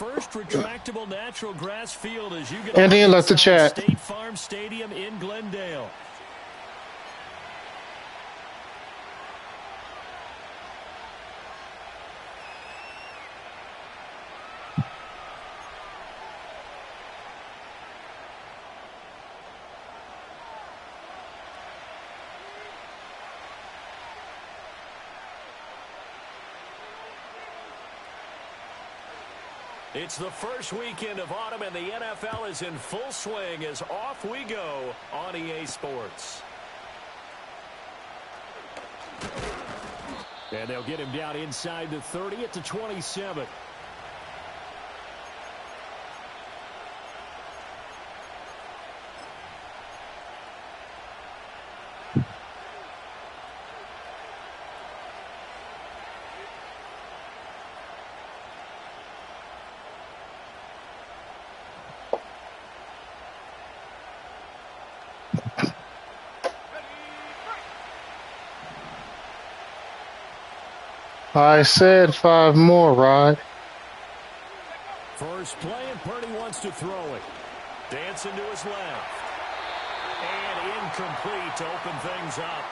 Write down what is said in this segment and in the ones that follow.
first retractable natural grass field as you get Anthony left the chat. State Farm Stadium in Glendale. It's the first weekend of autumn, and the NFL is in full swing as off we go on EA Sports. And they'll get him down inside the 30 at the 27. I said 5 more, Rod. First play, and Purdy wants to throw it. Dancing to his left. And incomplete to open things up.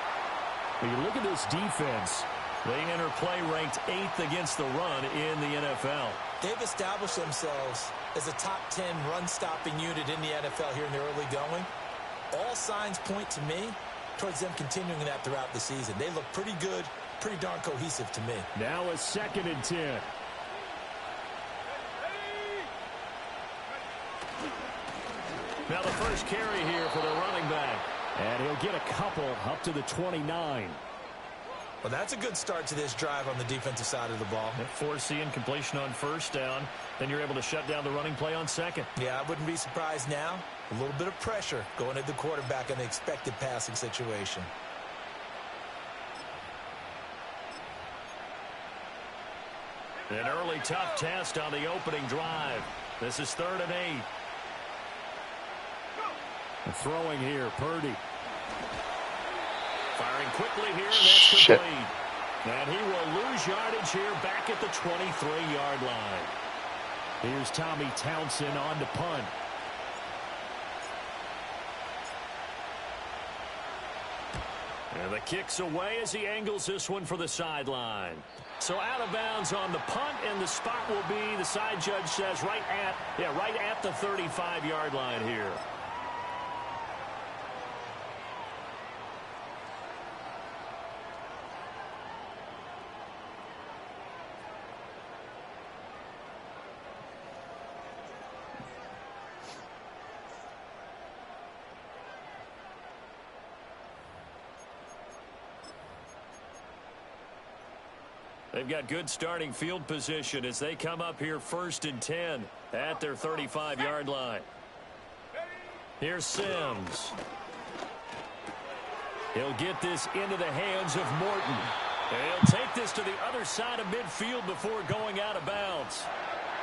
When you look at this defense, they enter play ranked 8th against the run in the NFL. They've established themselves as a top 10 run-stopping unit in the NFL here in the early going. All signs point to me towards them continuing that throughout the season. They look pretty good, pretty darn cohesive to me. Now a 2nd and 10. Now the first carry here for the running back. And he'll get a couple up to the 29. Well, that's a good start to this drive on the defensive side of the ball. Forcing completion on first down. Then you're able to shut down the running play on second. Yeah, I wouldn't be surprised now. A little bit of pressure going at the quarterback in the expected passing situation. An early tough test on the opening drive. This is 3rd and 8. And throwing here, Purdy. Firing quickly here, and that's complete. And he will lose yardage here back at the 23-yard line. Here's Tommy Townsend on to punt. And the kick's away as he angles this one for the sideline. So out of bounds on the punt, and the spot will be, the side judge says, right at the 35-yard line here. They've got good starting field position as they come up here 1st and 10 at their 35-yard line. Here's Sims. He'll get this into the hands of Morton. And he'll take this to the other side of midfield before going out of bounds.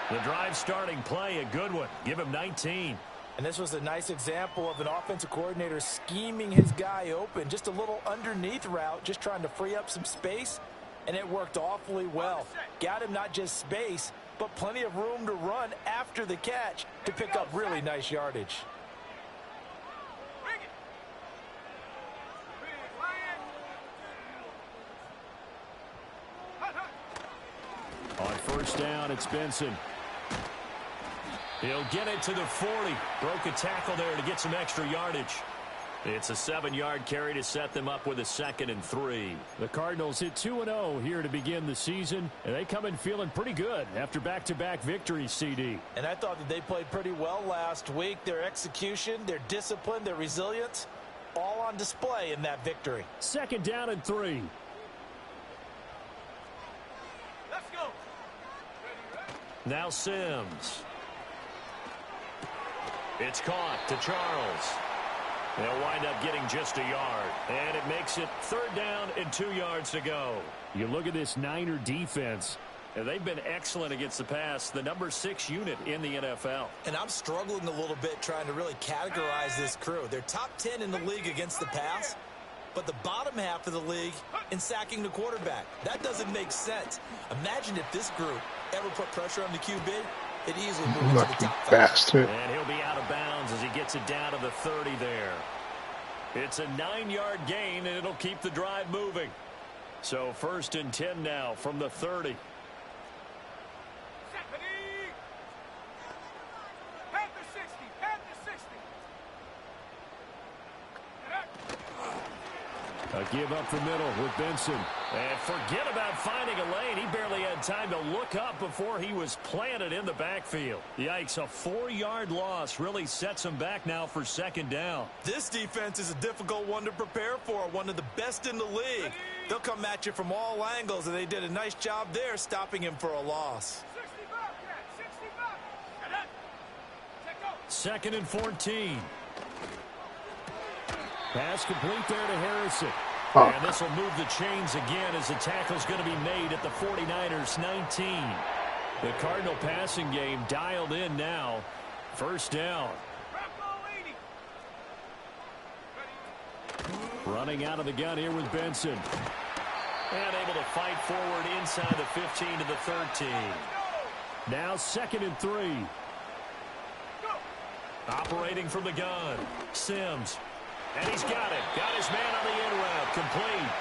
The drive starting play, a good one. Give him 19. And this was a nice example of an offensive coordinator scheming his guy open. Just a little underneath route, just trying to free up some space. And it worked awfully well. Got him not just space, but plenty of room to run after the catch to pick up really nice yardage. On first down, it's Benson. He'll get it to the 40. Broke a tackle there to get some extra yardage. It's a 7-yard carry to set them up with a 2nd and 3. The Cardinals hit 2-0 here to begin the season, and they come in feeling pretty good after back-to-back victories, CD. And I thought that they played pretty well last week. Their execution, their discipline, their resilience, all on display in that victory. 2nd down and 3. Let's go. Now Sims. It's caught to Charles. They'll wind up getting just a yard. And it makes it 3rd down and 2 yards to go. You look at this Niner defense, and they've been excellent against the pass, the number 6 unit in the NFL. And I'm struggling a little bit trying to really categorize this crew. They're top 10 in the league against the pass, but the bottom half of the league in sacking the quarterback. That doesn't make sense. Imagine if this group ever put pressure on the QB. it easily moved to the Lucky top 5. bastard. And he'll be out of bounds as he gets it down to the 30 there. It's a 9-yard gain, and it'll keep the drive moving. So 1st and 10 now from the 30. A give up the middle with Benson. And forget about finding a lane. He barely had time to look up before he was planted in the backfield. Yikes, a 4-yard loss really sets him back now for 2nd down. This defense is a difficult one to prepare for, one of the best in the league. They'll come at you from all angles, and they did a nice job there stopping him for a loss. 2nd and 14. Pass complete there to Harrison. And this will move the chains again as the tackle's going to be made at the 49ers 19. The Cardinal passing game dialed in now. 1st down. Running out of the gun here with Benson. And able to fight forward inside the 15 to the 13. Now 2nd and 3. Operating from the gun. Sims. And he's got it. Got his man on the in route. Complete.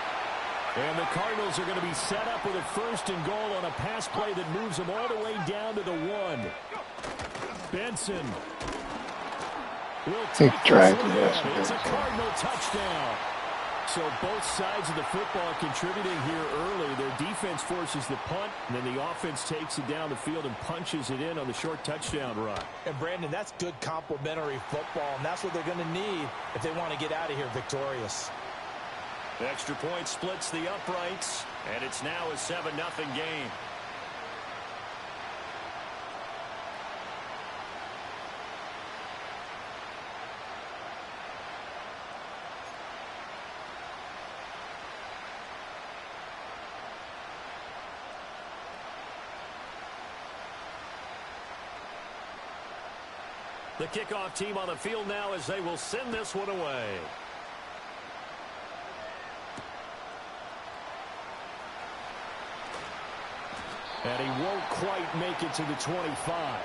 And the Cardinals are going to be set up with a 1st and goal on a pass play that moves them all the way down to the 1. Benson. Will take it's a Cardinal touchdown. So both sides of the football contributing here early. Their defense forces the punt, and then the offense takes it down the field and punches it in on the short touchdown run. And, Brandon, that's good complementary football, and that's what they're going to need if they want to get out of here victorious. The extra point splits the uprights, and it's now a 7-0 game. The kickoff team on the field now as they will send this one away. And he won't quite make it to the 25.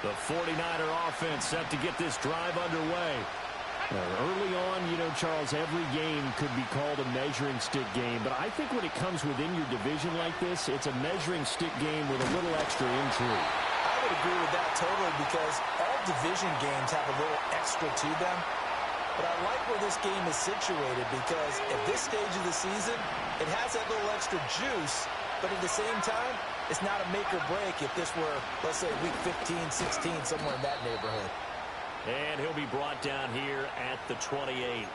The 49er offense set to get this drive underway. Early on, Charles, every game could be called a measuring stick game. But I think when it comes within your division like this, it's a measuring stick game with a little extra intrigue. I would agree with that totally because all division games have a little extra to them. But I like where this game is situated because at this stage of the season, it has that little extra juice. But at the same time, it's not a make or break if this were, let's say, week 15, 16, somewhere in that neighborhood. And he'll be brought down here at the 28.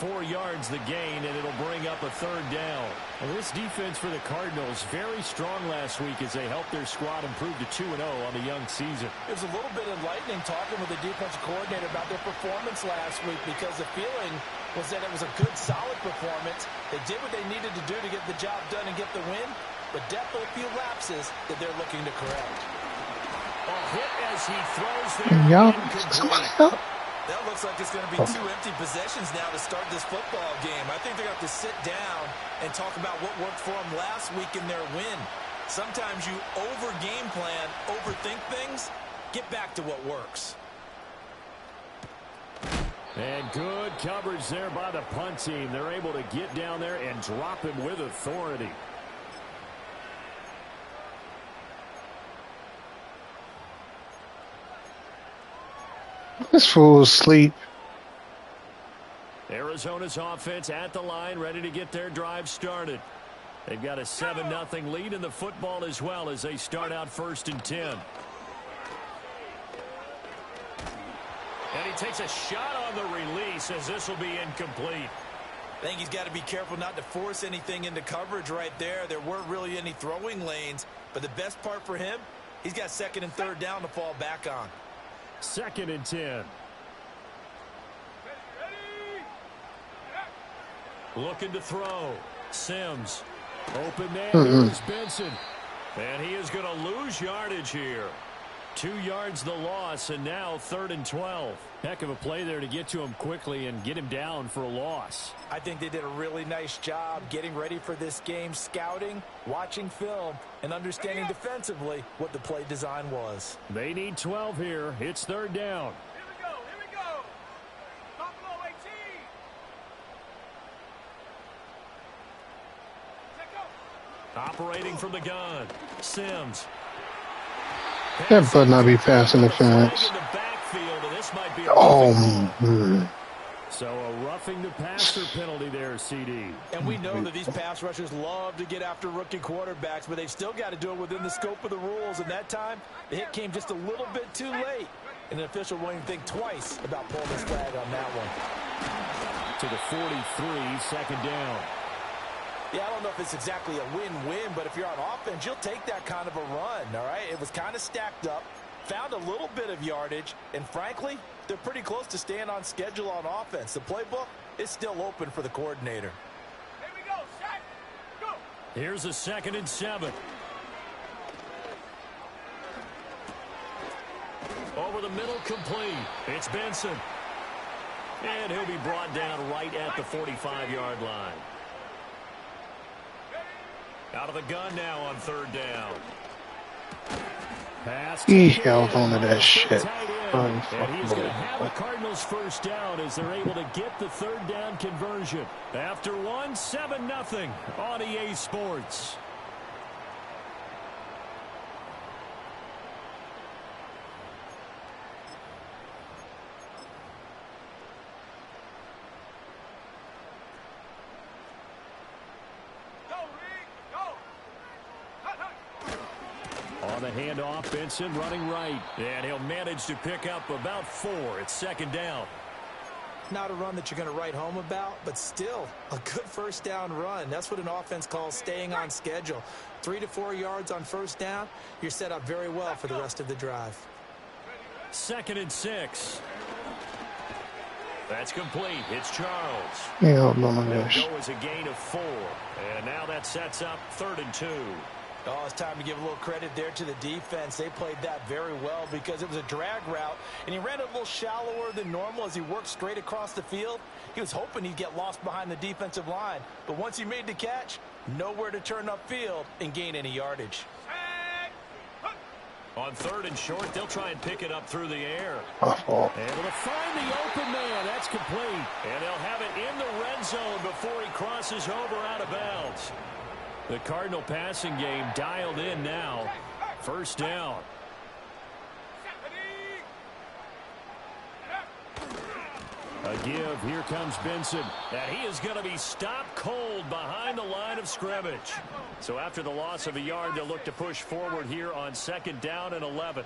4 yards the gain, and it'll bring up a 3rd down. And this defense for the Cardinals, very strong last week as they helped their squad improve to 2-0 on the young season. It was a little bit enlightening talking with the defensive coordinator about their performance last week because the feeling was that it was a good, solid performance. They did what they needed to do to get the job done and get the win, but definitely a few lapses that they're looking to correct. A hit as he throws there. That looks like it's going to be 2 empty possessions now to start this football game. I think they're going to have to sit down and talk about what worked for them last week in their win. Sometimes you over-game plan, overthink things, get back to what works. And good coverage there by the punt team. They're able to get down there and drop him with authority. This fool's asleep. Arizona's offense at the line, ready to get their drive started. They've got a 7-0 lead in the football as well as they start out 1st and 10. And he takes a shot on the release as this will be incomplete. I think he's got to be careful not to force anything into coverage right there. There weren't really any throwing lanes, but the best part for him, he's got 2nd and 3rd down to fall back on. 2nd and 10. Looking to throw. Sims. Open man. Here's Benson. And he is going to lose yardage here. 2 yards the loss, and now 3rd and 12. Heck of a play there to get to him quickly and get him down for a loss. I think they did a really nice job getting ready for this game, scouting, watching film, and understanding defensively what the play design was. They need 12 here. It's 3rd down. Here we go. Buffalo 18. Operating from the gun, Sims. That better not be pass interference. Oh, man. So a roughing the passer penalty there, CD. And we know that these pass rushers love to get after rookie quarterbacks, but they've still got to do it within the scope of the rules. And that time, the hit came just a little bit too late. And an official won't even think twice about pulling his flag on that one. To the 43, 2nd down. Yeah, I don't know if it's exactly a win-win, but if you're on offense, you'll take that kind of a run, all right? It was kind of stacked up, found a little bit of yardage, and frankly, they're pretty close to staying on schedule on offense. The playbook is still open for the coordinator. Here we go, set, go. Here's a 2nd and 7. Over the middle, complete. It's Benson. And he'll be brought down right at the 45-yard line. Out of the gun now on 3rd down. Pass. He held on to that shit. And he's going to have the Cardinals 1st down as they're able to get the 3rd down conversion. After 7-0 on EA Sports. On the handoff, Benson running right. And he'll manage to pick up about 4. It's 2nd down. Not a run that you're going to write home about, but still a good 1st down run. That's what an offense calls staying on schedule. 3 to 4 yards on 1st down. You're set up very well for the rest of the drive. 2nd and 6. That's complete. It's Charles. Yeah, gosh. Go as a gain of 4. And now that sets up 3rd and 2. Oh, it's time to give a little credit there to the defense. They played that very well because it was a drag route, and he ran a little shallower than normal as he worked straight across the field. He was hoping he'd get lost behind the defensive line, but once he made the catch, nowhere to turn upfield and gain any yardage. On 3rd and short, they'll try and pick it up through the air. Uh-oh. Able to find the open man. That's complete. And they'll have it in the red zone before he crosses over out of bounds. The Cardinal passing game dialed in now. 1st down. A give. Here comes Benson. And he is going to be stopped cold behind the line of scrimmage. So after the loss of a yard, they'll look to push forward here on 2nd down and 11.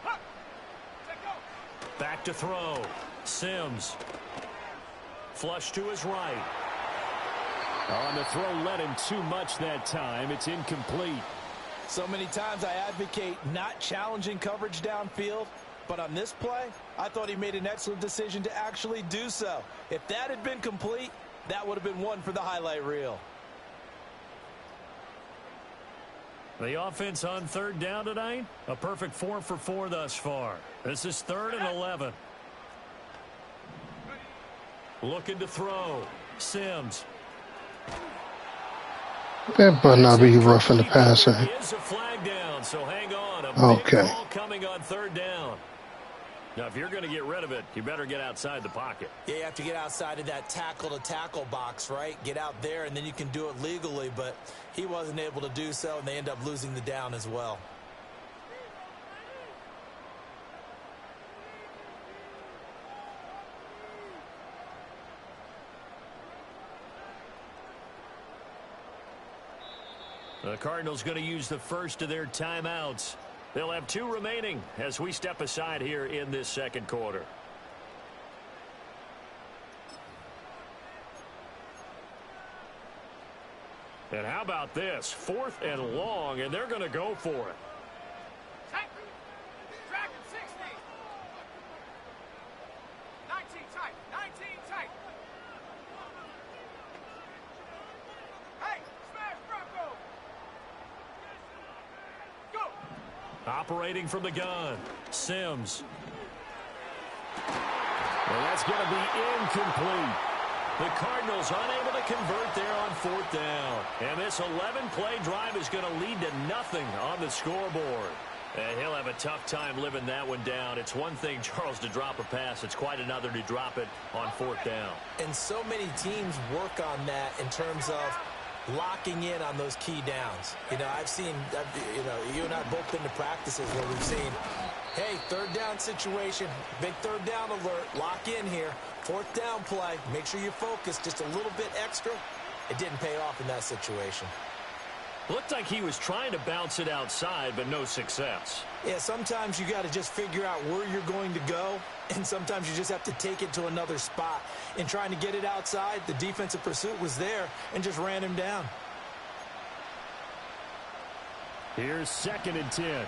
Back to throw. Sims. Flush to his right. On the throw, led him too much that time. It's incomplete. So many times I advocate not challenging coverage downfield, but on this play, I thought he made an excellent decision to actually do so. If that had been complete, that would have been one for the highlight reel. The offense on 3rd down tonight, a perfect 4 for 4 thus far. This is 3rd and 11. Looking to throw. Sims. That better not be roughing the passer. Is a flag down, so hang on. A big ball coming on 3rd down. Now, if you're going to get rid of it, you better get outside the pocket. Yeah, you have to get outside of that tackle-to-tackle box, right? Get out there, and then you can do it legally, but he wasn't able to do so, and they end up losing the down as well. The Cardinals going to use the first of their timeouts. They'll have 2 remaining as we step aside here in this 2nd quarter. And how about this? 4th and long, and they're going to go for it. Dragon 60. 19 tight. 19 tight. Hey, smash Bronco. Go. Operating from the gun, Sims. Well, that's going to be incomplete. The Cardinals unable to convert there on 4th down. And this 11-play drive is going to lead to nothing on the scoreboard. And he'll have a tough time living that one down. It's one thing, Charles, to drop a pass. It's quite another to drop it on 4th down. And so many teams work on that in terms of locking in on those key downs. You know, you and I have both been to practices where we've seen, hey, 3rd down situation, big 3rd down alert, lock in here. 4th down play, make sure you focus just a little bit extra. It didn't pay off in that situation. Looked like he was trying to bounce it outside, but no success. Yeah, sometimes you got to just figure out where you're going to go, and sometimes you just have to take it to another spot. In trying to get it outside, the defensive pursuit was there and just ran him down. Here's 2nd and 10.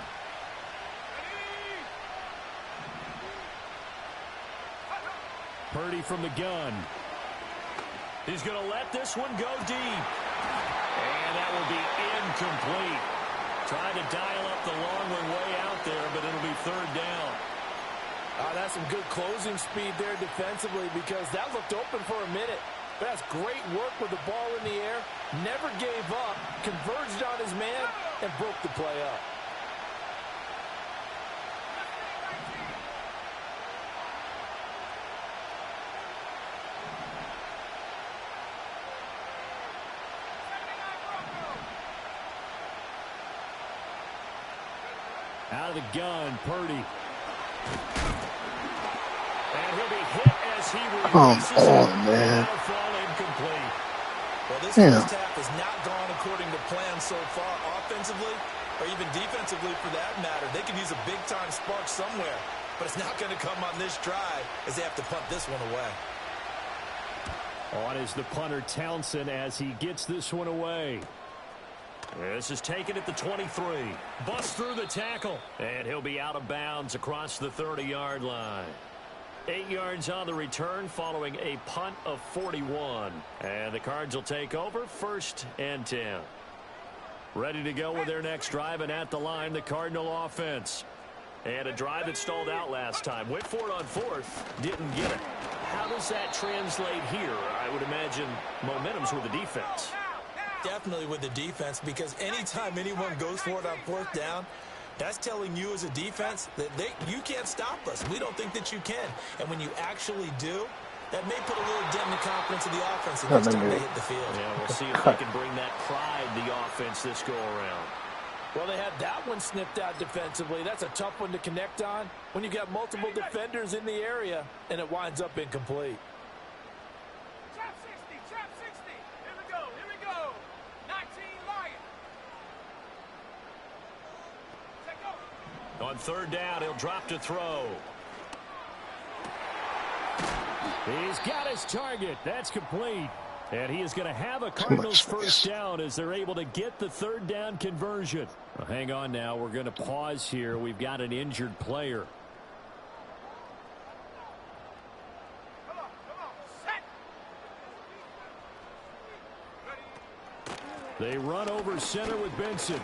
Purdy from the gun. He's going to let this one go deep. And that will be incomplete. Trying to dial up the long one way out there, but it'll be 3rd down. That's some good closing speed there defensively because that looked open for a minute. But that's great work with the ball in the air. Never gave up, converged on his man, and broke the play up. Out of the gun, Purdy. And he'll be hit as he releases Come on, man. Fall incomplete. Well, this first half has not gone according to plan so far offensively or even defensively for that matter. They could use a big-time spark somewhere, but it's not going to come on this drive as they have to punt this one away. On is the punter Townsend as he gets this one away. This is taken at the 23. Busts through the tackle. And he'll be out of bounds across the 30-yard line. 8 yards on the return following a punt of 41. And the Cards will take over 1st and 10. Ready to go with their next drive, and at the line, the Cardinal offense. And a drive that stalled out last time. Went for it on 4th. Didn't get it. How does that translate here? I would imagine momentum's with the defense. Definitely with the defense, because anytime anyone goes for it on 4th down, that's telling you as a defense that you can't stop us. We don't think that you can. And when you actually do, that may put a little dent in the confidence of the offense the next time they hit the field. Yeah, we'll see if they can bring that pride, the offense, this go-around. Well, they had that one snipped out defensively. That's a tough one to connect on when you got multiple defenders in the area, and it winds up incomplete. Trap 60, trap 60. Here we go. 19 Lions. Take over. On 3rd down, he'll drop to throw. He's got his target. That's complete. And he is going to have a Cardinals 1st down as they're able to get the 3rd down conversion. Well, hang on now. We're going to pause here. We've got an injured player. Come on. Set. They run over center with Benson.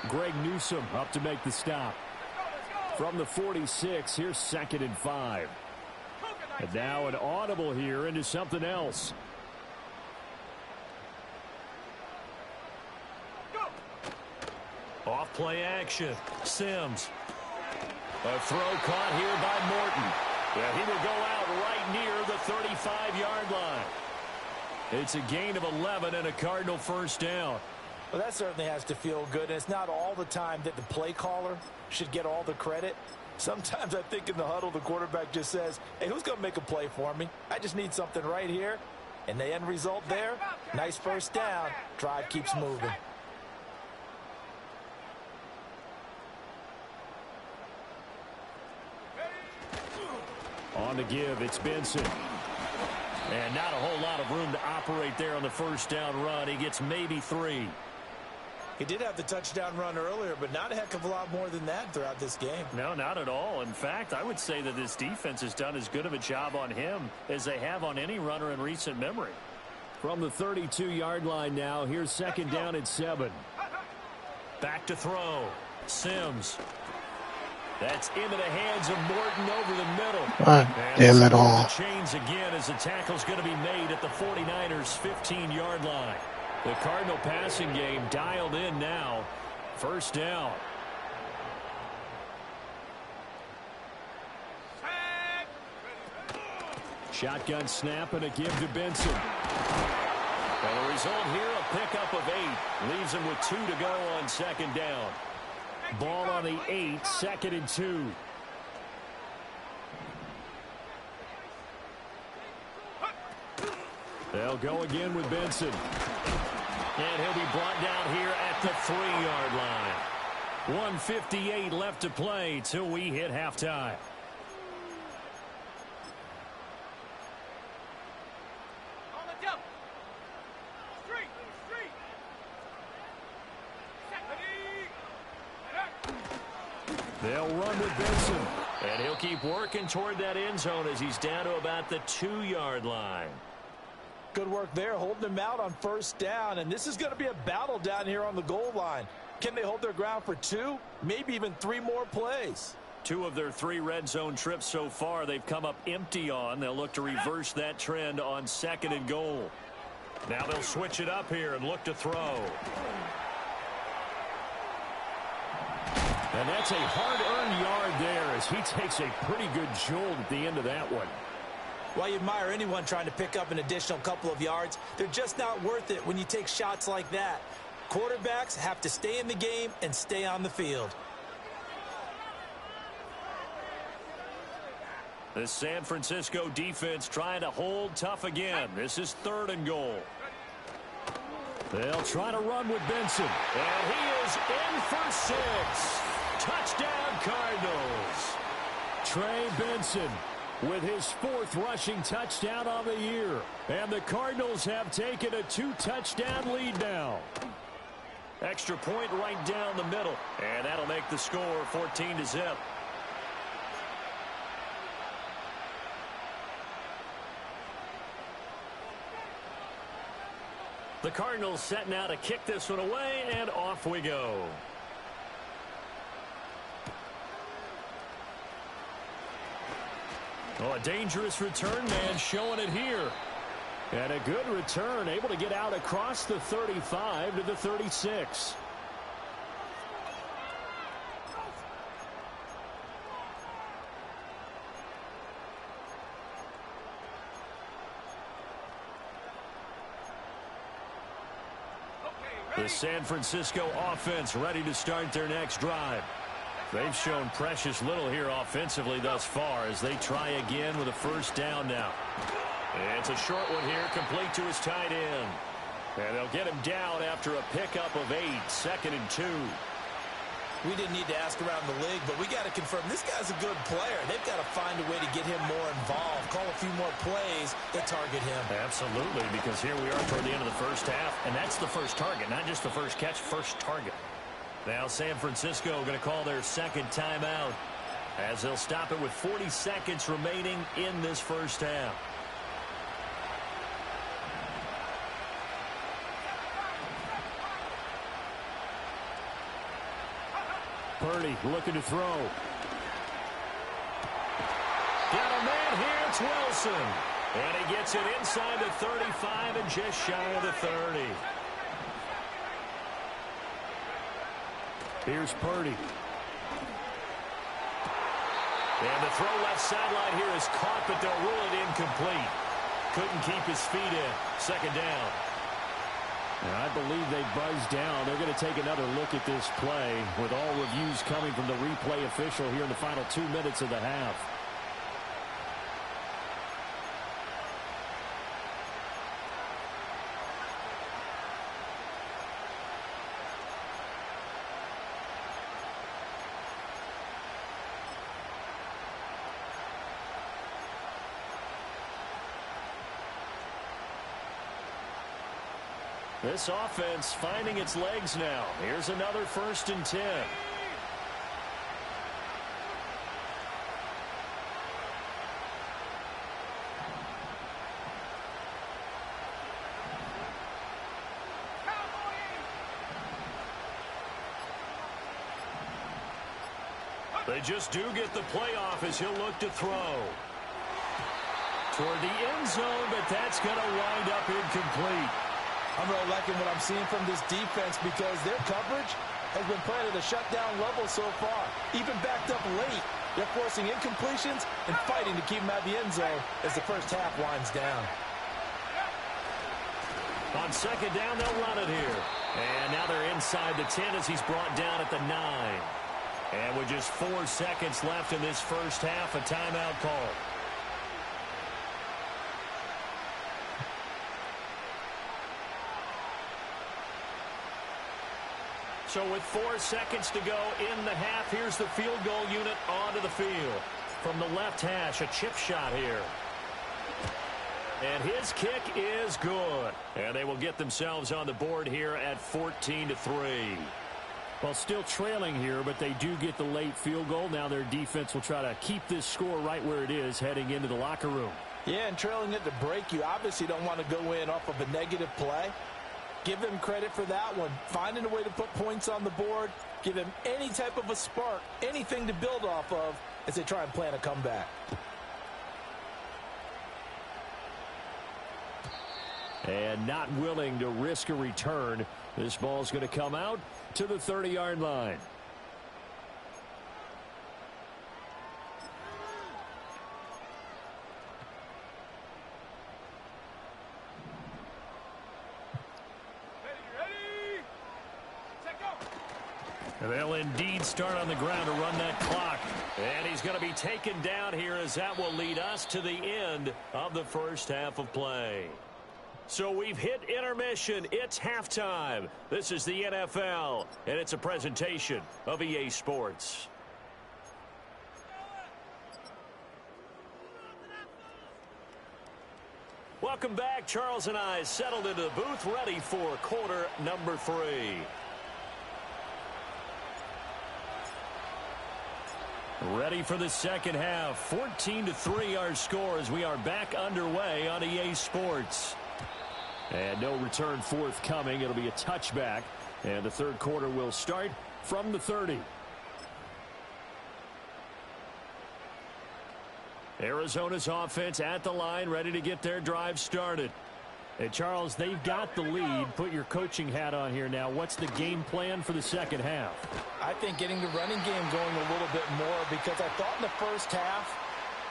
Greg Newsome up to make the stop. From the 46, here's 2nd and 5. And now an audible here into something else. Off play action. Sims. A throw caught here by Morton. Yeah, he will go out right near the 35-yard line. It's a gain of 11 and a Cardinal 1st down. Well, that certainly has to feel good. And it's not all the time that the play caller should get all the credit. Sometimes I think in the huddle, the quarterback just says, hey, who's going to make a play for me? I just need something right here. And the end result there, nice 1st down. Drive keeps moving. On the give, it's Benson. And not a whole lot of room to operate there on the 1st down run. He gets maybe 3. He did have the touchdown run earlier, but not a heck of a lot more than that throughout this game. No, not at all. In fact, I would say that this defense has done as good of a job on him as they have on any runner in recent memory. From the 32-yard line now, here's 2nd down and 7. Back to throw. Sims. That's into the hands of Morton over the middle. God damn it all. The chains again as the tackle's going to be made at the 49ers' 15-yard line. The Cardinal passing game dialed in now. First down. Shotgun snap and a give to Benson. And the result here, a pickup of 8. Leaves him with 2 to go on second down. Ball on the 8, 2nd and 2. They'll go again with Benson. And he'll be brought down here at the 3-yard line. 1:58 left to play till we hit halftime. They'll run with Benson. And he'll keep working toward that end zone as he's down to about the 2-yard line. Good work there, holding them out on first down. And this is going to be a battle down here on the goal line. Can they hold their ground for 2, maybe even 3 more plays? 2 of their 3 red zone trips so far they've come up empty on. They'll look to reverse that trend on 2nd and goal. Now they'll switch it up here and look to throw. And that's a hard-earned yard there as he takes a pretty good jolt at the end of that one. Well, you admire anyone trying to pick up an additional couple of yards. They're just not worth it when you take shots like that. Quarterbacks have to stay in the game and stay on the field. The San Francisco defense trying to hold tough again. This is 3rd and goal. They'll try to run with Benson. And he is in for 6. Touchdown, Cardinals. Trey Benson with his 4th rushing touchdown on the year. And the Cardinals have taken a 2-touchdown lead now. Extra point right down the middle. And that'll make the score 14-0. The Cardinals setting out to kick this one away, and off we go. Oh, a dangerous return man showing it here. And a good return, able to get out across the 35 to the 36. The San Francisco offense ready to start their next drive. They've shown precious little here offensively thus far as they try again with a first down now. It's a short one here, complete to his tight end. And they'll get him down after a pickup of 8, 2nd and 2. We didn't need to ask around the league, but we got to confirm this guy's a good player. They've got to find a way to get him more involved, call a few more plays that target him. Absolutely, because here we are toward the end of the first half, and that's the first target, not just the first catch, first target. Now San Francisco going to call their 2nd timeout as they'll stop it with 40 seconds remaining in this first half. Purdy looking to throw. Got a man here, it's Wilson. And he gets it inside the 35 and just shy of the 30. Here's Purdy. And the throw left sideline here is caught, but they'll rule it incomplete. Couldn't keep his feet in. 2nd down. And I believe they buzzed down. They're going to take another look at this play with all reviews coming from the replay official here in the final 2 minutes of the half. This offense finding its legs now. Here's another 1st and 10. They just do get the playoff as he'll look to throw. Toward the end zone, but that's going to wind up incomplete. I'm really liking what I'm seeing from this defense because their coverage has been played at a shutdown level so far. Even backed up late, they're forcing incompletions and fighting to keep them out of the end zone as the first half winds down. On second down, they'll run it here. And now they're inside the 10 as he's brought down at the 9. And with just 4 seconds left in this first half, a timeout call. So with 4 seconds to go in the half, here's the field goal unit onto the field. From the left hash, a chip shot here. And his kick is good. And they will get themselves on the board here at 14-3. Well, still trailing here, but they do get the late field goal. Now their defense will try to keep this score right where it is heading into the locker room. Yeah, and trailing it to break, you obviously don't want to go in off of a negative play. Give them credit for that one. Finding a way to put points on the board. Give them any type of a spark, anything to build off of as they try and plan a comeback. And not willing to risk a return. This ball's going to come out to the 30-yard line. And they'll indeed start on the ground to run that clock. And he's going to be taken down here as that will lead us to the end of the first half of play. So we've hit intermission. It's halftime. This is the NFL, and it's a presentation of EA Sports. Welcome back. Charles and I settled into the booth, ready for quarter number 3. Ready for the second half. 14-3 our score as we are back underway on EA Sports. And no return forthcoming. It'll be a touchback. And the third quarter will start from the 30. Arizona's offense at the line, ready to get their drive started. Hey, Charles, they've got the lead. Put your coaching hat on here now. What's the game plan for the second half? I think getting the running game going a little bit more because I thought in the first half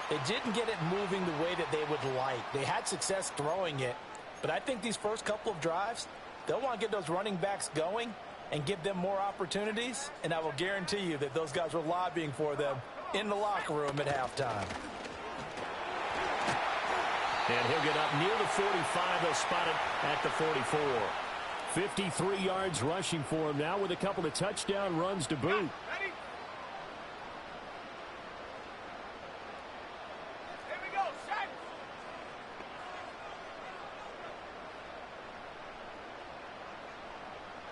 they didn't get it moving the way that they would like. They had success throwing it, but I think these first couple of drives, they'll want to get those running backs going and give them more opportunities, and I will guarantee you that those guys were lobbying for them in the locker room at halftime. And he'll get up near the 45. They'll spot it at the 44. 53 yards rushing for him now with a couple of touchdown runs to boot. Ready? Here we go. Set.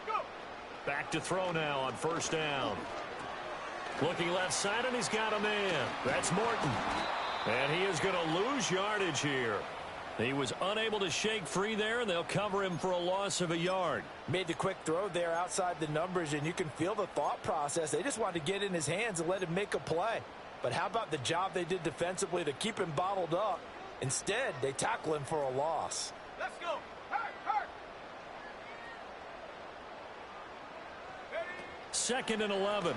Go. Back to throw now on first down. Looking left side, and he's got a man. That's Morton. And he is going to lose yardage here. He was unable to shake free there, and they'll cover him for a loss of a yard. Made the quick throw there outside the numbers, and you can feel the thought process. They just wanted to get in his hands and let him make a play. But how about the job they did defensively to keep him bottled up? Instead, they tackle him for a loss. Let's go. Hurt. Ready? 2nd and 11.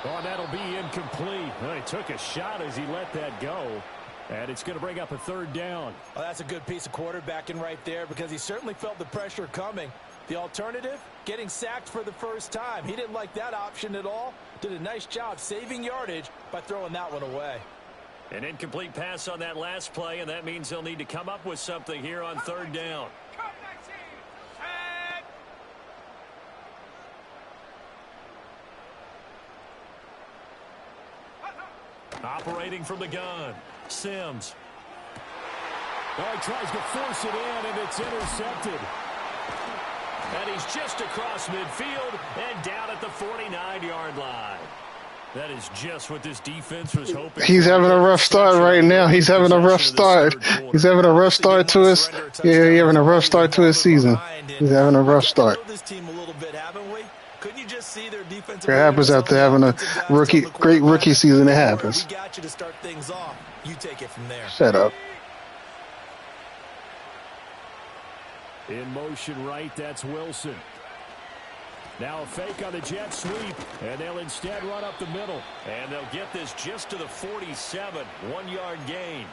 Oh, that'll be incomplete. Well, he took a shot as he let that go. And it's going to bring up a third down. Well, that's a good piece of quarterbacking right there because he certainly felt the pressure coming. The alternative, getting sacked for the first time. He didn't like that option at all. Did a nice job saving yardage by throwing that one away. An incomplete pass on that last play, and that means they'll need to come up with something here on third down. Cut 19. Set. Operating from the gun, Sims. Oh, he tries to force it in, and it's intercepted. And he's just across midfield and down at the 49-yard line. That is just what this defense was hoping. He's having a rough start right now. He's having a rough start. He's having a rough start to his. Yeah, he's having a rough start to his season. He's having a rough start. This team a little bit, haven't we? Couldn't you just see their defensive. It happens after having a great rookie season. It happens. We got you to start things off. You take it from there. Shut up. In motion right, that's Wilson. Now a fake on the jet sweep, and they'll instead run up the middle. And they'll get this just to the 47, 1-yard gain.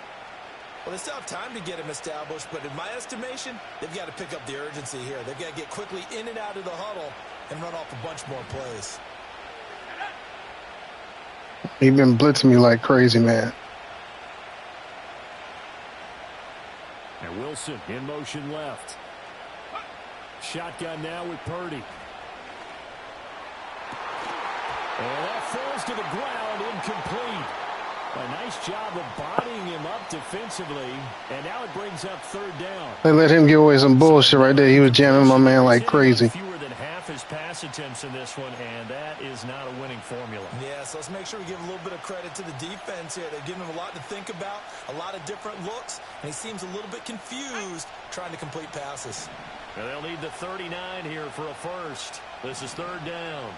Well, they still have time to get him established, but in my estimation, they've got to pick up the urgency here. They've got to get quickly in and out of the huddle and run off a bunch more plays. He's been blitzing me like crazy, man. And Wilson in motion left. Shotgun now with Purdy. And that falls to the ground, incomplete. A nice job of bodying him up defensively, and now it brings up third down. They let him get away some bullshit right there. He was jamming my man like crazy. Fewer than half his pass attempts in this one, and that is not a winning formula. Yeah, so let's make sure we give a little bit of credit to the defense here. They're giving him a lot to think about, a lot of different looks, and he seems a little bit confused trying to complete passes. And they'll need the 39 here for a first. This is third down.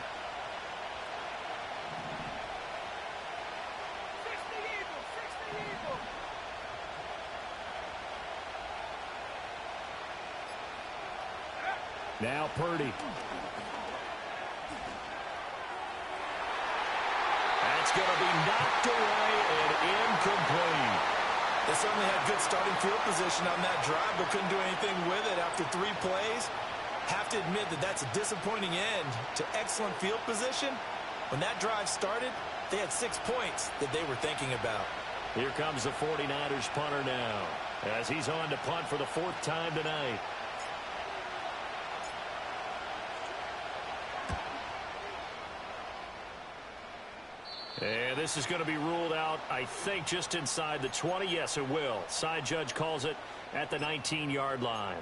Now Purdy. That's going to be knocked away and incomplete. They certainly had good starting field position on that drive, but couldn't do anything with it after 3 plays. Have to admit that that's a disappointing end to excellent field position. When that drive started, they had 6 points that they were thinking about. Here comes the 49ers punter now, as he's on to punt for the 4th time tonight. And this is going to be ruled out, I think, just inside the 20. Yes, it will. Side judge calls it at the 19-yard line.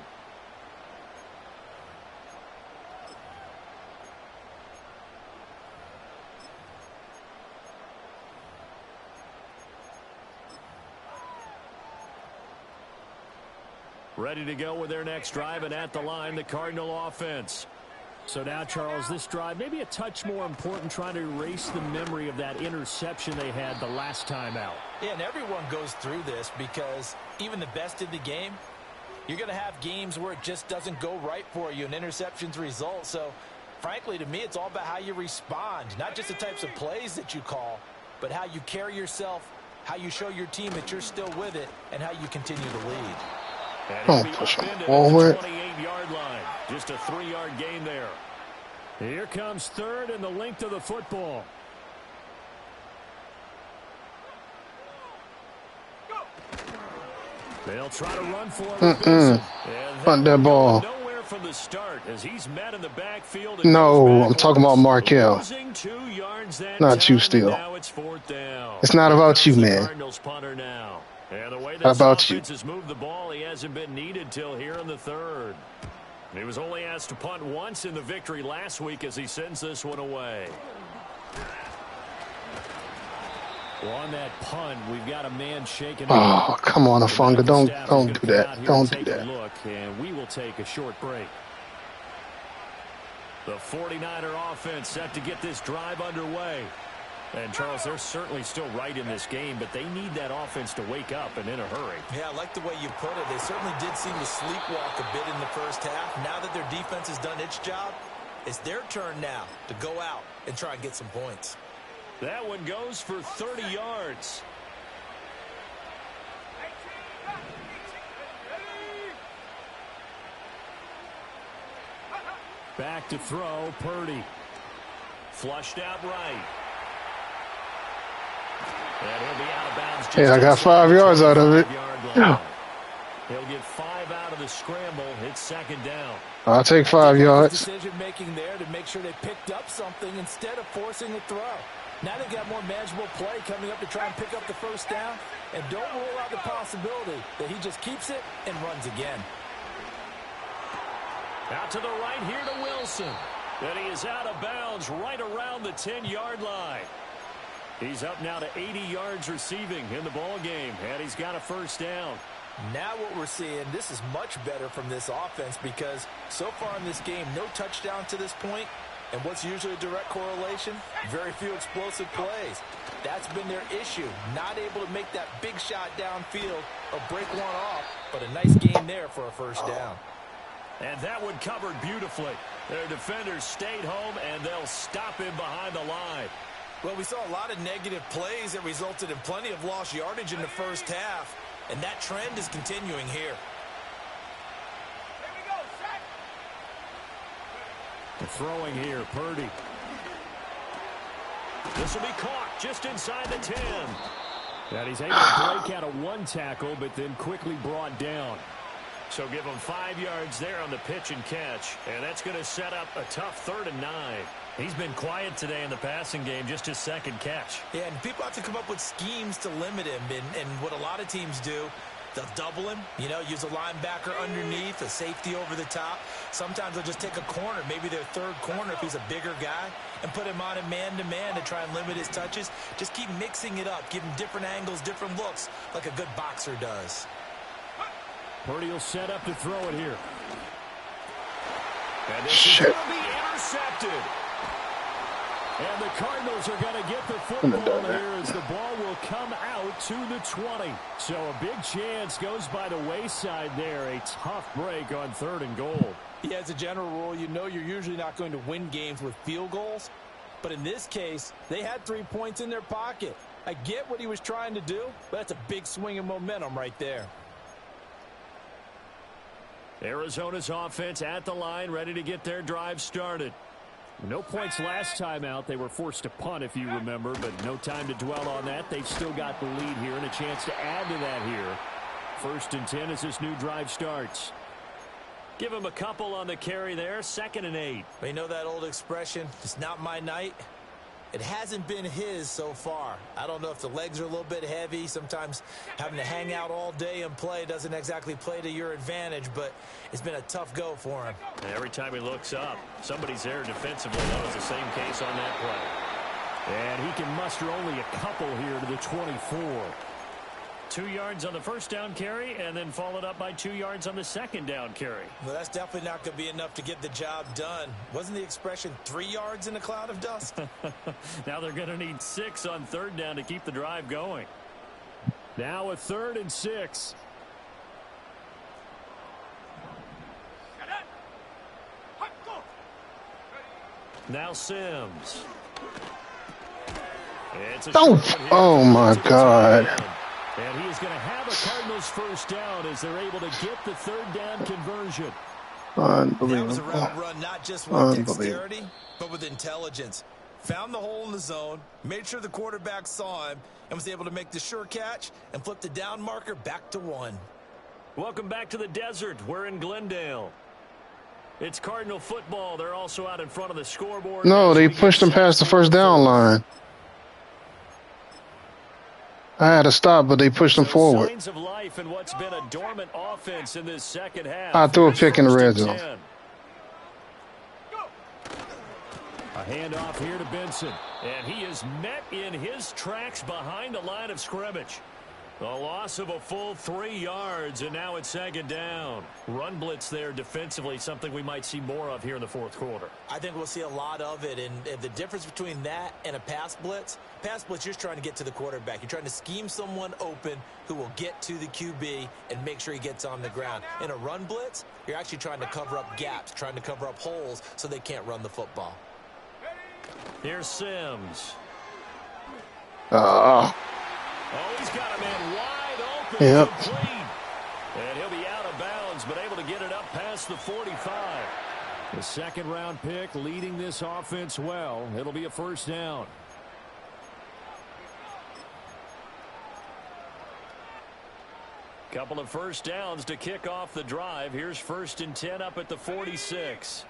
Ready to go with their next drive, and at the line, the Cardinal offense. So now, Charles, this drive maybe a touch more important, trying to erase the memory of that interception they had the last time out. Yeah, and everyone goes through this because even the best in the game, you're going to have games where it just doesn't go right for you and interceptions result. So, frankly, to me, it's all about how you respond, not just the types of plays that you call, but how you carry yourself, how you show your team that you're still with it, and how you continue to lead. Don't push him forward. 28-yard line. Just a 3-yard gain there. Here comes third and the length of the football. They'll try to run for it. Punt that ball. Nowhere from the start as he's met in the backfield. No, I'm talking about Markel. Not you still. Now it's 4th down. It's not about you, man. Cardinals punter now. And the way How about you? has moved the ball, he hasn't been needed till here in the 3rd. He was only asked to punt once in the victory last week as he sends this one away. Well, on that punt, we've got a man shaking. Oh, come on, Afunga. Don't do that. Don't do that. Look, and we will take a short break. The 49er offense set to get this drive underway. And, Charles, they're certainly still right in this game, but they need that offense to wake up and in a hurry. Yeah, I like the way you put it. They certainly did seem to sleepwalk a bit in the first half. Now that their defense has done its job, it's their turn now to go out and try and get some points. That one goes for 30 yards. Back to throw, Purdy. Flushed out right. And he'll be out of bounds. Hey, I got 5 yards out of it. He'll get 5 out of the scramble. It's 2nd down. I'll take 5 yards. Decision making there to make sure they picked up something instead of forcing a throw. Now they've got more manageable play coming up to try and pick up the 1st down. And don't rule out the possibility that he just keeps it and runs again. Out to the right here to Wilson. And he is out of bounds right around the 10-yard line. He's up now to 80 yards receiving in the ball game, and he's got a 1st down. Now what we're seeing, this is much better from this offense because so far in this game, no touchdown to this point, And what's usually a direct correlation? Very few explosive plays. That's been their issue. Not able to make that big shot downfield or break one off, but a nice gain there for a first down. And that one covered beautifully. Their defenders stayed home, and they'll stop him behind the line. Well, we saw a lot of negative plays that resulted in plenty of lost yardage in the first half, and that trend is continuing here. Here we go, set. The throwing here, Purdy. This will be caught just inside the 10. And he's able to break out of one tackle, but then quickly brought down. So give him 5 yards there on the pitch and catch. And that's going to set up a tough 3rd and 9. He's been quiet today in the passing game, just his second catch. Yeah, and people have to come up with schemes to limit him. And what a lot of teams do, they'll double him, use a linebacker underneath, a safety over the top. Sometimes they'll just take a corner, maybe their third corner if he's a bigger guy, and put him on a man-to-man to try and limit his touches. Just keep mixing it up, give him different angles, different looks, like a good boxer does. Purdy will set up to throw it here. And this is going to be intercepted. And the Cardinals are going to get the football here as the ball will come out to the 20. So a big chance goes by the wayside there. A tough break on 3rd and goal. Yeah, as a general rule, you're usually not going to win games with field goals. But in this case, they had 3 points in their pocket. I get what he was trying to do, but that's a big swing of momentum right there. Arizona's offense at the line, ready to get their drive started. No points last time out. They were forced to punt, if you remember, but no time to dwell on that. They've still got the lead here and a chance to add to that here. 1st and 10 as this new drive starts. Give him a couple on the carry there. 2nd and 8. You know that old expression, it's not my night? It hasn't been his so far. I don't know if the legs are a little bit heavy. Sometimes having to hang out all day and play doesn't exactly play to your advantage, but it's been a tough go for him. Every time he looks up, somebody's there defensively. That was the same case on that play. And he can muster only a couple here to the 24. 2 yards on the first down carry, and then followed up by 2 yards on the second down carry. Well, that's definitely not going to be enough to get the job done. Wasn't the expression 3 yards in a cloud of dust? Now they're going to need 6 on 3rd down to keep the drive going. Now a 3rd and 6. Now Sims. Oh my God. And he is going to have a Cardinals first down as they're able to get the 3rd down conversion. Unbelievable. That was a route run, not just with dexterity, but with intelligence. Found the hole in the zone, made sure the quarterback saw him, and was able to make the sure catch and flip the down marker back to 1. Welcome back to the desert. We're in Glendale. It's Cardinal football. They're also out in front of the scoreboard. No, they pushed him past the first down line. I had to stop, but they pushed him forward. Signs of life in what's been a dormant offense in this second half. I threw a pick in the red zone. A handoff here to Benson. And he is met in his tracks behind the line of scrimmage. A loss of a full 3 yards, and now it's 2nd down. Run blitz there defensively, something we might see more of here in the 4th quarter. I think we'll see a lot of it, and the difference between that and a pass blitz, you're just trying to get to the quarterback. You're trying to scheme someone open who will get to the QB and make sure he gets on the ground. In a run blitz, you're actually trying to cover up gaps, trying to cover up holes so they can't run the football. Here's Sims. Oh, he's got a man wide open. Yep. Complete. And he'll be out of bounds, but able to get it up past the 45. The 2nd round pick leading this offense well. It'll be a first down. Couple of first downs to kick off the drive. Here's 1st and 10 up at the 46.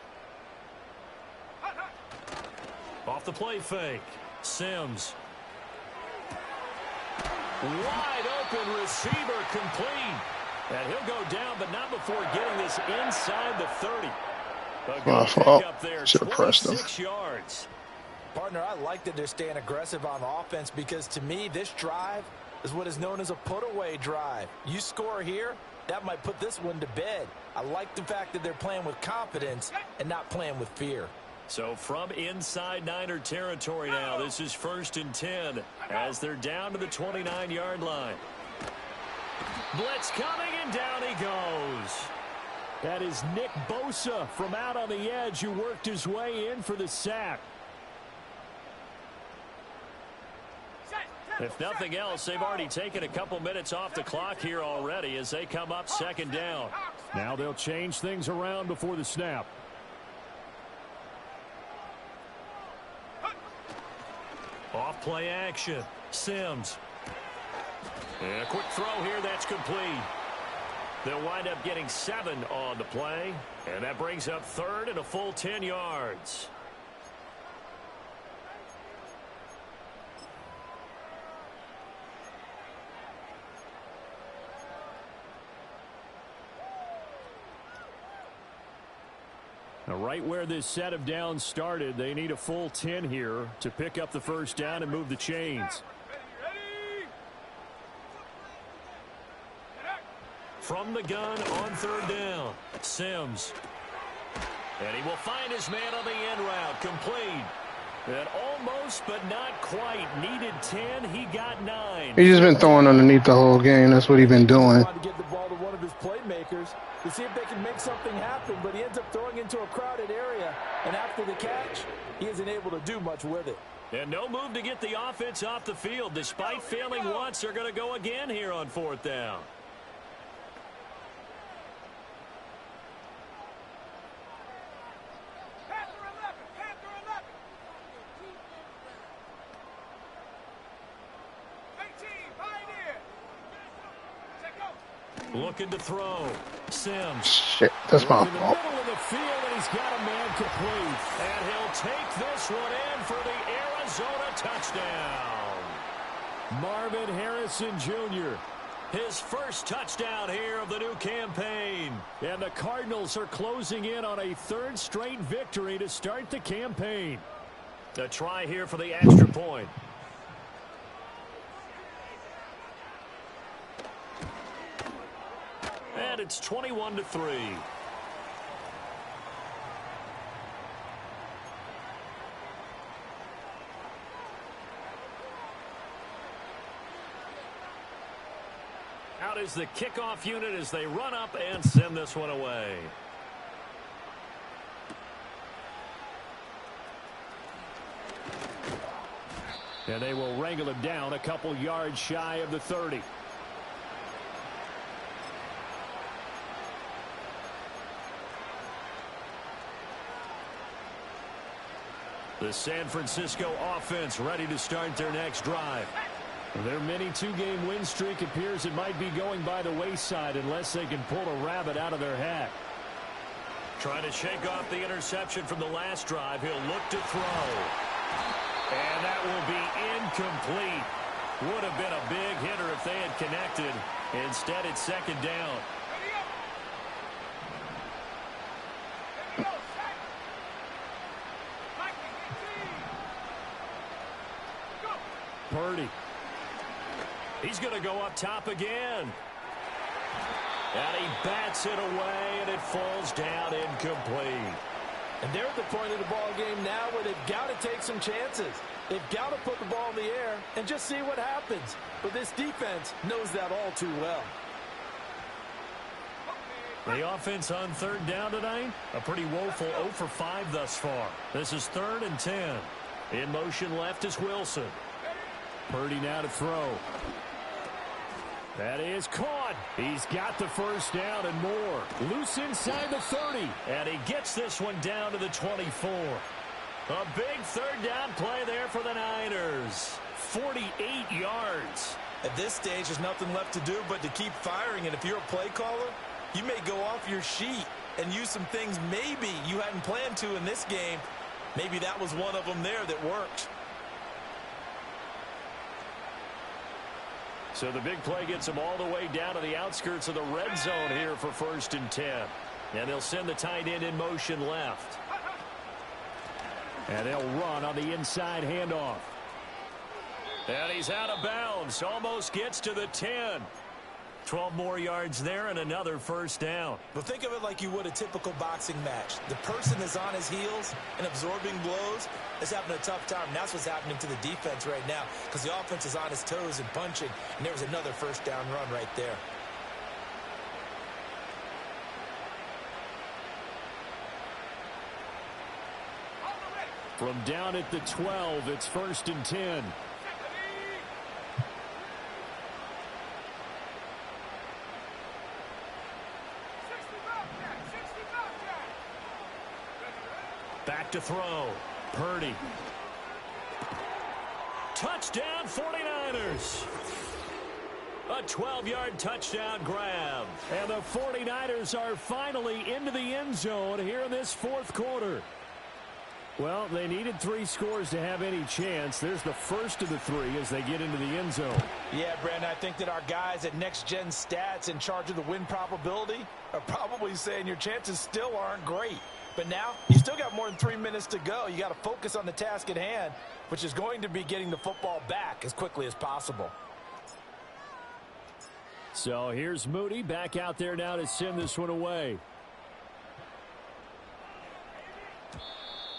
Off the play fake. Sims. Wide open receiver complete. And he'll go down, but not before getting this inside the 30. A good pickup there, 26 yards. Partner, I like that they're staying aggressive on offense because to me, this drive is what is known as a put-away drive. You score here, that might put this one to bed. I like the fact that they're playing with confidence and not playing with fear. So from inside Niner territory now, this is 1st and 10 as they're down to the 29-yard line. Blitz coming, and down he goes. That is Nick Bosa from out on the edge who worked his way in for the sack. If nothing else, they've already taken a couple minutes off the clock here already as they come up 2nd down. Now they'll change things around before the snap. Off play action. Sims. And a quick throw here that's complete. They'll wind up getting 7 on the play. And that brings up 3rd and a full 10 yards. Now, right where this set of downs started, they need a full 10 here to pick up the 1st down and move the chains. From the gun on 3rd down, Sims. And he will find his man on the end route, complete. And almost, but not quite. Needed 10, he got 9. He's just been throwing underneath the whole game. That's what he's been doing. To get the ball to one of his playmakers to see if they can make something happen, but he ends up throwing into a crowded area. And after the catch, he isn't able to do much with it. And no move to get the offense off the field. Despite failing once, they're going to go again here on 4th down. Looking to throw. Sims. Shit, that's my In the fault. middle of the field, and he's got a man complete. And he'll take this one in for the Arizona touchdown. Marvin Harrison Jr. His first touchdown here of the new campaign. And the Cardinals are closing in on a 3rd straight victory to start the campaign. A try here for the extra point. And it's 21-3. Out is the kickoff unit as they run up and send this one away. And they will wrangle him down a couple yards shy of the 30. The San Francisco offense ready to start their next drive. Their mini 2-game win streak appears it might be going by the wayside unless they can pull a rabbit out of their hat. Trying to shake off the interception from the last drive. He'll look to throw. And that will be incomplete. Would have been a big hitter if they had connected. Instead, it's 2nd down. Purdy. He's going to go up top again. And he bats it away, and it falls down incomplete. And they're at the point of the ball game now where they've got to take some chances. They've got to put the ball in the air and just see what happens. But this defense knows that all too well. The offense on 3rd down tonight, a pretty woeful 0 for 5 thus far. This is 3rd and 10. In motion left is Wilson. Purdy now to throw. That is caught. He's got the 1st down and more. Loose inside the 30. And he gets this one down to the 24. A big 3rd down play there for the Niners. 48 yards. At this stage, there's nothing left to do but to keep firing. And if you're a play caller, you may go off your sheet and use some things maybe you hadn't planned to in this game. Maybe that was one of them there that worked. So the big play gets them all the way down to the outskirts of the red zone here for 1st and 10. And they'll send the tight end in motion left. And they'll run on the inside handoff. And he's out of bounds. Almost gets to the 10. 12 more yards there and another first down. But think of it like you would a typical boxing match. The person is on his heels and absorbing blows is having a tough time. And that's what's happening to the defense right now because the offense is on its toes and punching. And there was another first down run right there. From down at the 12, it's 1st and 10. Back to throw. Purdy. Touchdown 49ers. A 12-yard touchdown grab. And the 49ers are finally into the end zone here in this fourth quarter. Well, they needed 3 scores to have any chance. There's the first of the 3 as they get into the end zone. Yeah, Brandon, I think that our guys at Next Gen Stats in charge of the win probability are probably saying your chances still aren't great. But now, you still got more than 3 minutes to go. You got to focus on the task at hand, which is going to be getting the football back as quickly as possible. So here's Moody back out there now to send this one away.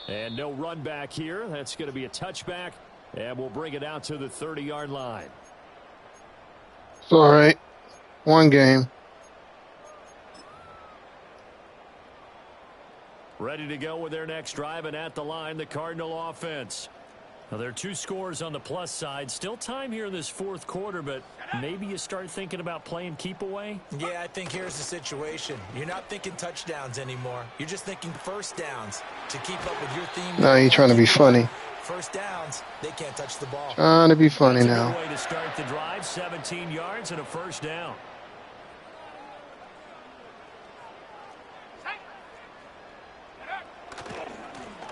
And no run back here. That's going to be a touchback, and we'll bring it out to the 30-yard line. It's all right. One game. Ready to go with their next drive, and at the line, the Cardinal offense. Now, there are 2 scores on the plus side. Still time here in this fourth quarter, but maybe you start thinking about playing keep away? Yeah, I think here's the situation. You're not thinking touchdowns anymore. You're just thinking first downs to keep up with your theme. No, you're trying to be funny. First downs, they can't touch the ball. Trying to be funny That's now. a good way to start the drive, 17 yards and a first down.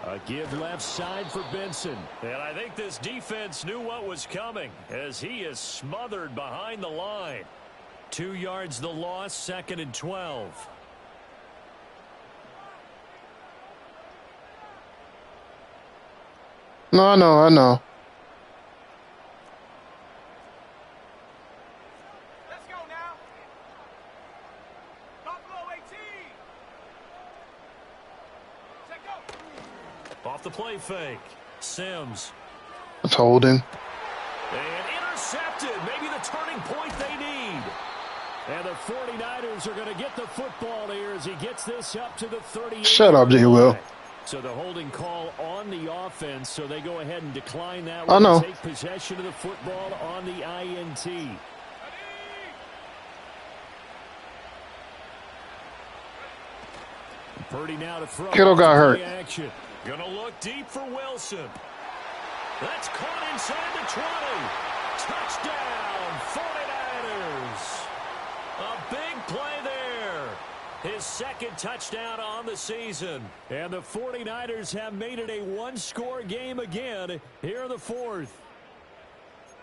A give left side for Benson. And I think this defense knew what was coming as he is smothered behind the line. 2 yards the loss, 2nd and 12. No, I know. Let's go now. Buffalo 18. Set go. Off the play fake. Sims. It's holding. And intercepted. Maybe the turning point they need. And the 49ers are going to get the football here as he gets this up to the 38. Shut up, J. Will. So the holding call on the offense, so they go ahead and decline that I one. know. Take possession of the football on the INT. Purdy now to throw. Kittle got hurt. Action. Gonna look deep for Wilson. That's caught inside the 20. Touchdown, 49ers. A big play there. His 2nd touchdown on the season. And the 49ers have made it a one-score game again here in the fourth.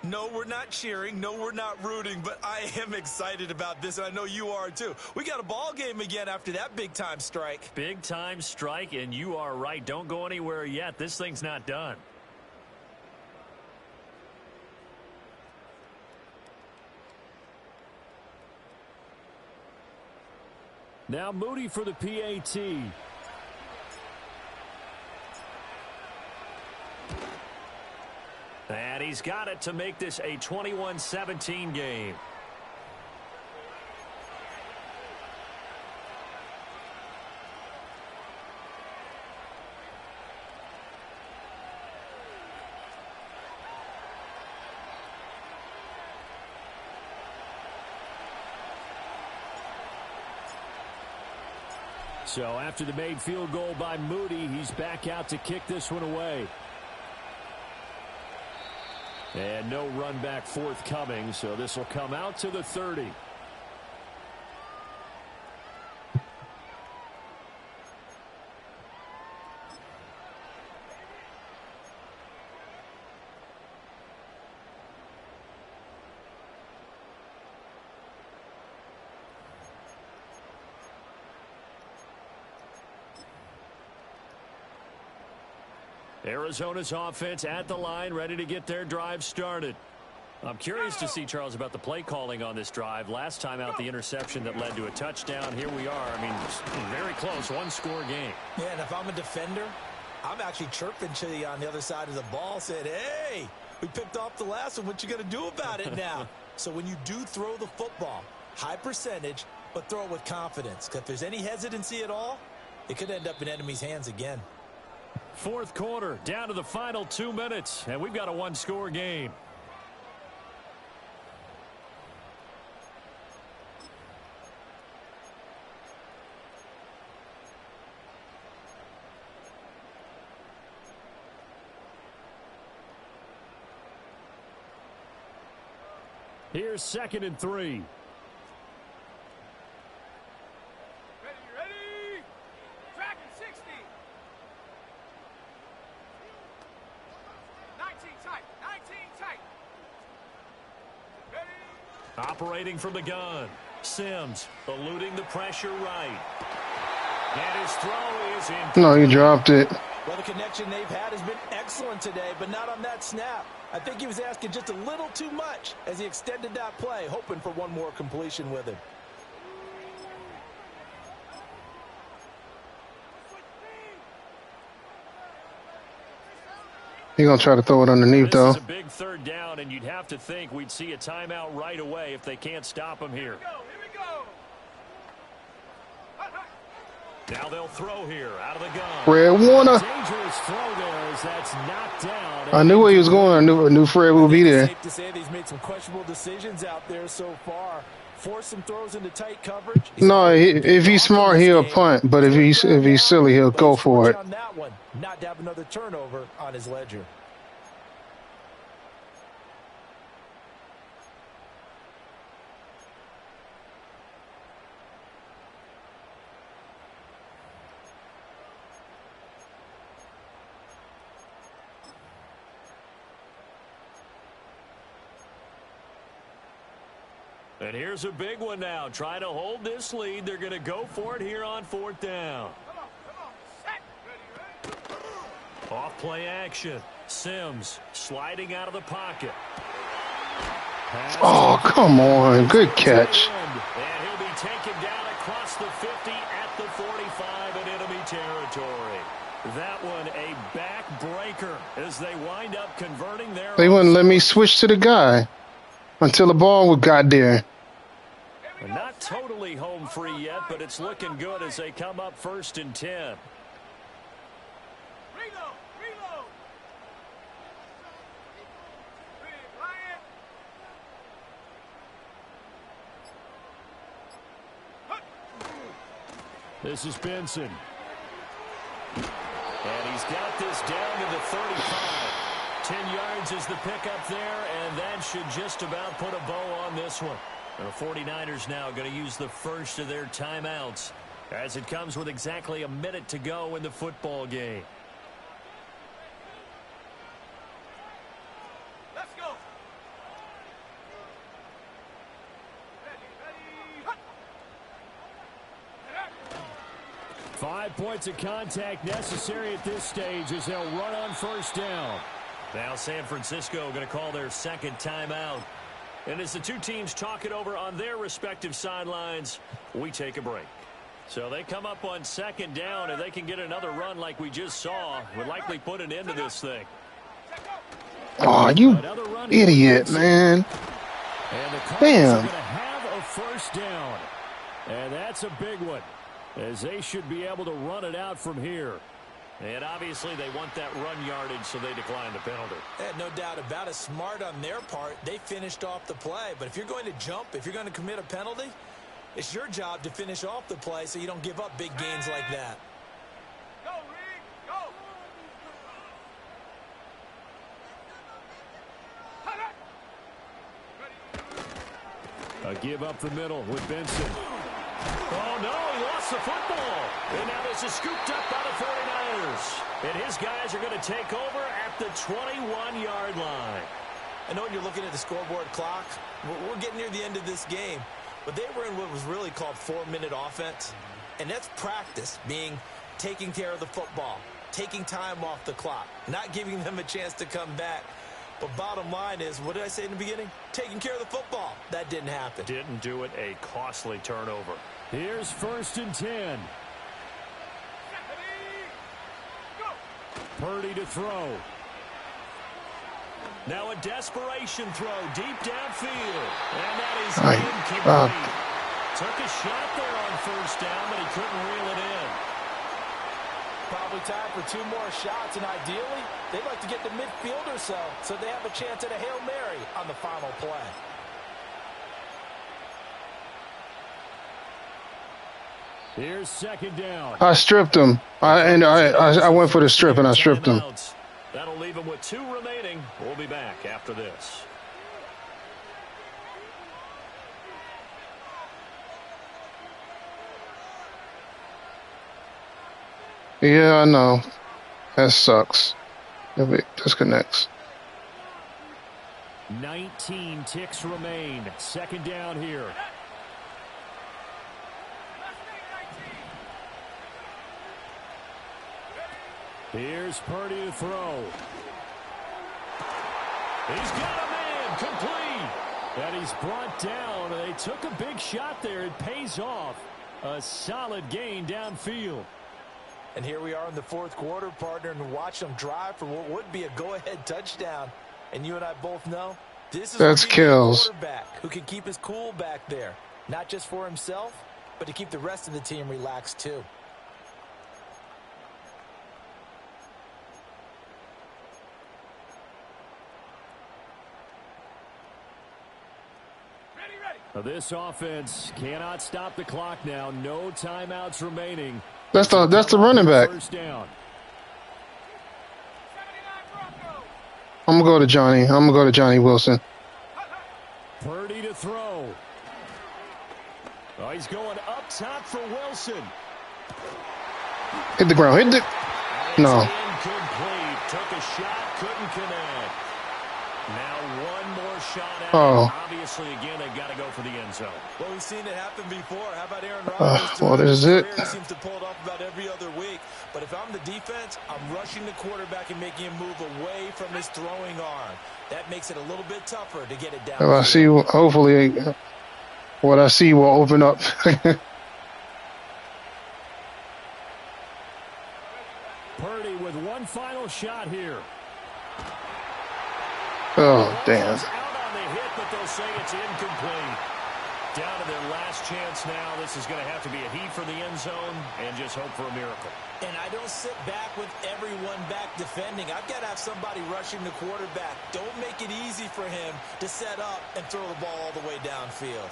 No, we're not cheering. No, we're not rooting, but I am excited about this, and I know you are too. We got a ball game again after that big-time strike. Big-time strike, and you are right. Don't go anywhere yet. This thing's not done. Now Moody for the PAT. And he's got it to make this a 21-17 game. So after the made field goal by Moody, he's back out to kick this one away. And no run back forthcoming, so this will come out to the 30. Arizona's offense at the line, ready to get their drive started. I'm curious to see, Charles, about the play calling on this drive. Last time out, the interception that led to a touchdown. Here we are. I mean, very close, one-score game. Yeah, and if I'm a defender, I'm actually chirping to you on the other side of the ball, said, hey, we picked off the last one. What you going to do about it now? So when you do throw the football, high percentage, but throw it with confidence. Because if there's any hesitancy at all, it could end up in enemy's hands again. Fourth quarter, down to the final 2 minutes, and we've got a one-score game. Here's 2nd and 3. Ready? Track and 60. 19 tight. Ready? Operating from the gun. Sims eluding the pressure right. And his throw is in. No, he dropped it. Well, the connection they've had has been excellent today, but not on that snap. I think he was asking just a little too much as he extended that play, hoping for one more completion with him. He's going to try to throw it underneath, though. This is a big 3rd down, and you'd have to think we'd see a timeout right away if they can't stop him here. Here we go. Now they'll throw here out of the gun. Fred Warner. Dangerous throw there as that's knocked down. I knew where he was going. I knew Fred would be there. Safe to say that he's made some questionable decisions out there so far. Force some throws into tight coverage. No, if he's smart, he'll punt. But if he's silly, he'll go for it. On that one, not to have another turnover on his ledger. And here's a big one now. Trying to hold this lead. They're going to go for it here on 4th down. Come on. Set. Ready? Off play action. Sims sliding out of the pocket. Oh, come on. Good catch. And he'll be taken down across the 50 at the 45 in enemy territory. That one a backbreaker as they wind up converting their. They wouldn't let me switch to the guy until the ball got there. Not totally home free yet, but it's looking good as they come up 1st and 10. Reload. This is Benson. And he's got this down to the 35. 10 yards is the pickup there, and that should just about put a bow on this one. The 49ers now going to use the first of their timeouts as it comes with exactly a minute to go in the football game. Let's go. Ready. 5 points of contact necessary at this stage as they'll run on 1st down. Now San Francisco going to call their 2nd timeout. And as the two teams talk it over on their respective sidelines, we take a break. So they come up on 2nd down, and they can get another run like we just saw. Would likely put an end to this thing. Oh, you idiot, man. And the Cardinals Damn. are going to have a 1st down. And that's a big one, as they should be able to run it out from here. And obviously they want that run yardage, so they decline the penalty. No doubt about it. Smart on their part. They finished off the play. But if you're going to jump, if you're going to commit a penalty, it's your job to finish off the play so you don't give up big gains like that. Go, Reed. Go. A give up the middle with Benson. Oh, no, he lost the football. And now this is scooped up by the 49ers. And his guys are going to take over at the 21-yard line. I know when you're looking at the scoreboard clock, we're getting near the end of this game. But they were in what was really called 4-minute offense. And that's practice, being taking care of the football, taking time off the clock, not giving them a chance to come back. But bottom line is, what did I say in the beginning? Taking care of the football. That didn't happen. Didn't do it. A costly turnover. Here's 1st and 10. Purdy to throw. Now a desperation throw deep downfield. And that is incomplete. Took a shot there on 1st down, but he couldn't reel it in. Probably time for 2 more shots, and ideally, they'd like to get to midfield or so they have a chance at a Hail Mary on the final play. Here's 2nd down. I stripped him. I went for the strip, and I stripped him. That'll leave him with 2 remaining. We'll be back after this. Yeah, I know. That sucks. If it disconnects. 19 ticks remain. 2nd down here. Here's Purdy to throw. He's got a man complete. And he's brought down. They took a big shot there. It pays off. A solid gain downfield. And here we are in the 4th quarter, partner, and watch them drive for what would be a go-ahead touchdown. And you and I both know this is that's kills. A quarterback who can keep his cool back there, not just for himself, but to keep the rest of the team relaxed too. Now this offense cannot stop the clock now. No timeouts remaining. That's the running back. 1st down. I'm gonna go to Johnny Wilson. Purdy to throw. Oh, he's going up top for Wilson. Hit the ground. Hit the. No. Incomplete. Took a shot, couldn't connect. Now 1 more shot at Oh. Obviously, again, they've got to go for the end zone. Well, we've seen it happen before. How about Aaron Rodgers? Well, this is it. He seems to pull it off about every other week. But if I'm the defense, I'm rushing the quarterback and making him move away from his throwing arm. That makes it a little bit tougher to get it down. If I see, hopefully, what I see will open up. Purdy with 1 final shot here. Oh, damn. Out on the hit, but they'll say it's incomplete. Down to their last chance now. This is going to have to be a heave for the end zone and just hope for a miracle. And I don't sit back with everyone back defending. I've got to have somebody rushing the quarterback. Don't make it easy for him to set up and throw the ball all the way downfield.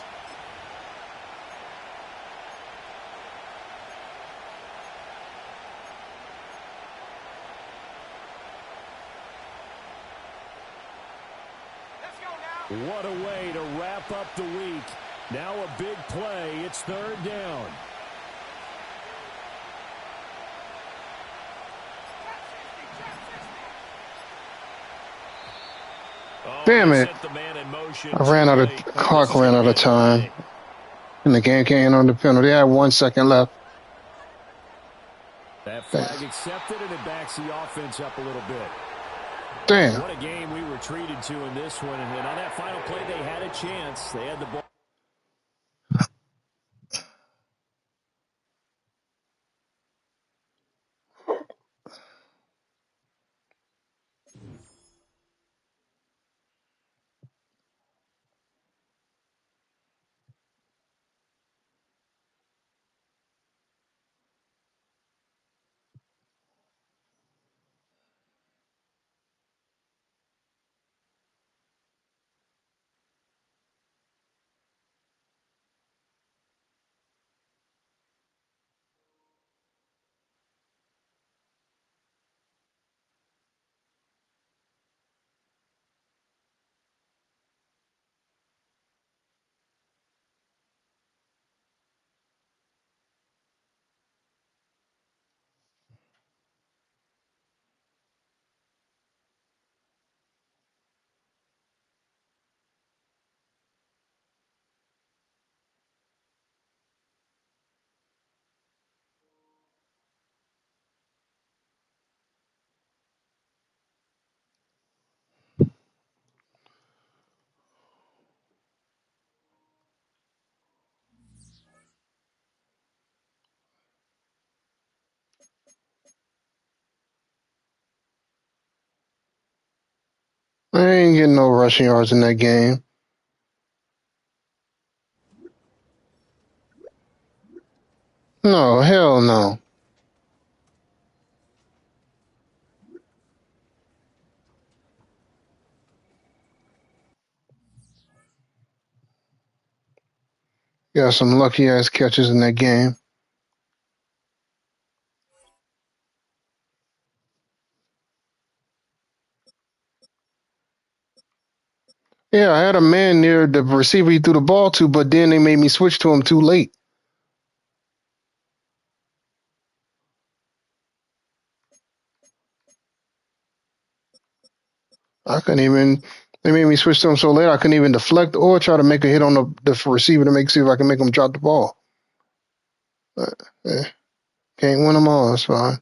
What a way to wrap up the week. Now a big play. It's 3rd down. Damn it. Clark ran out of time. And the game came on the penalty. They had 1 second left. That flag accepted, and it backs the offense up a little bit. Damn. What a game we were treated to in this one. And on that final play, they had a chance. They had the ball. I ain't getting no rushing yards in that game. No, hell no. Got some lucky ass catches in that game. Yeah, I had a man near the receiver he threw the ball to, but then they made me switch to him too late. I couldn't even. They made me switch to him so late I couldn't even deflect or try to make a hit on the receiver to see if I can make him drop the ball. But, can't win them all. That's fine.